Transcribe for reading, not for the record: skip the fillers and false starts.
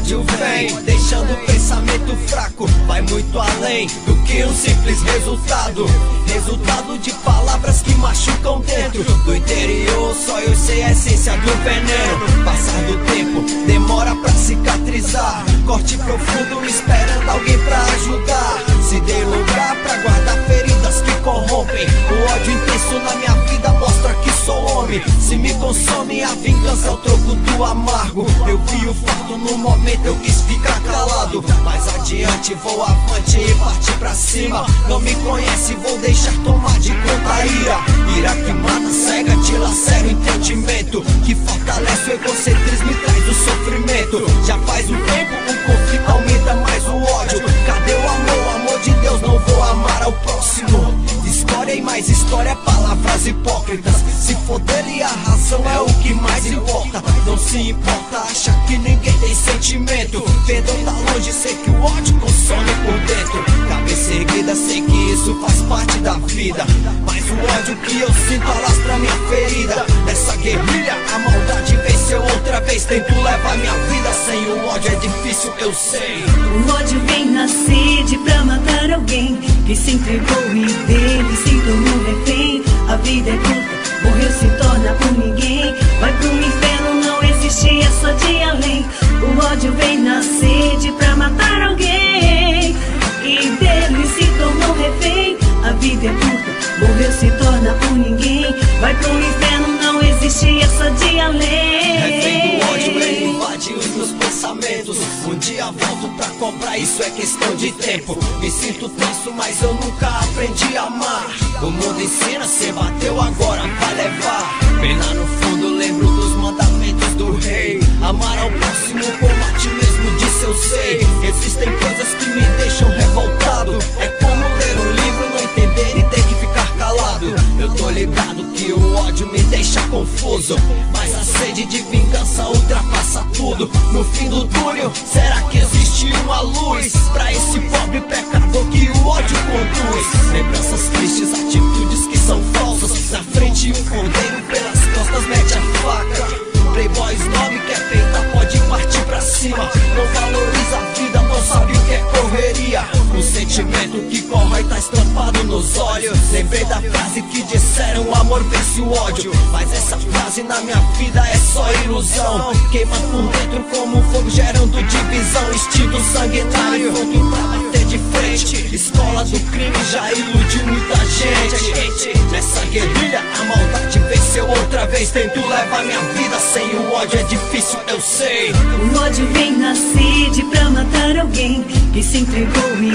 ódio vem, deixando o pensamento fraco. Vai muito além do que um simples resultado. Resultado de palavras que machucam dentro. Do interior só eu sei a essência do veneno. Passar do tempo demora pra cicatrizar. Corte profundo esperando alguém pra ajudar. Se dê lugar pra guardar feridas que corrompem. O ódio intenso na minha vida mostra que sou homem. Se me consome a vingança é o troco do amargo. Eu vi o fato no momento, eu quis ficar calado. Mais adiante vou avante e partir pra cima. Não me conhece, vou deixar tomar de conta a ira. Ira que mata, cega, te lacera o entendimento. Que fortalece o egocentrismo e traz o sofrimento. Já faz um tempo o conflito aumenta mais o ódio. Cadê o amor? O amor de Deus, não vou amar ao próximo. História e mais história, palavras hipócritas. Se for dele a razão é o que mais importa. Não se importa, acha que ninguém tem sentimento. Perdão tá longe, sei que o ódio consome por dentro. Cabeça erguida, sei que isso faz parte da vida. Mas o ódio que eu sinto alastra minha ferida. Nessa guerrilha a maldade venceu outra vez. Tento levar minha vida, sem o ódio é difícil, eu sei. O ódio vem na sede pra matar alguém que se entregou e dele se tornou refém. A vida é curta, morreu se torna por ninguém. Vai pro inferno, não existe essa de além. O ódio vem na sede pra matar alguém e dele se tornou refém. A vida é curta, morreu se torna por ninguém. Vai pro inferno, não existe essa de além. Refém do ódio, ele invade os meus pensamentos. Um dia volto pra cobrar, isso é questão de tempo. Me sinto tenso, mas eu nunca aprendi a amar. O mundo ensina, cê bateu, agora vai levar. Pena no fundo, lembro dos mandamentos do rei. Amar ao próximo como a ti mesmo, disse eu sei. Existem coisas que me deixam revoltado. É como ler um livro, não entender e ter que ficar calado. Eu tô ligado que o ódio me deixa confuso, mas a sede de vingança ultrapassa tudo. No fim do túnel, será que existe uma luz pra esse pobre pecador que o ódio conduz? Lembranças tristes, atitudes que são falsas. Na frente um cordeiro, pelas costas mete a faca. Playboy nome quer feita, pode partir pra cima. Não valoriza a vida, não sabe o que é correria. O sentimento que corrói tá estampado nos olhos. Lembrei da frase que disseram, o amor vence o ódio. Mas essa frase na minha vida é só ilusão. Queima por dentro como fogo gerando divisão. Instinto sanguinário, pronto pra bater de frente. Escola do crime já iludiu muita gente. Nessa guerrilha a maldade venceu outra vez. Tento levar minha vida, sem o ódio é difícil, eu sei. O ódio vem na sede pra matar alguém que se entregou e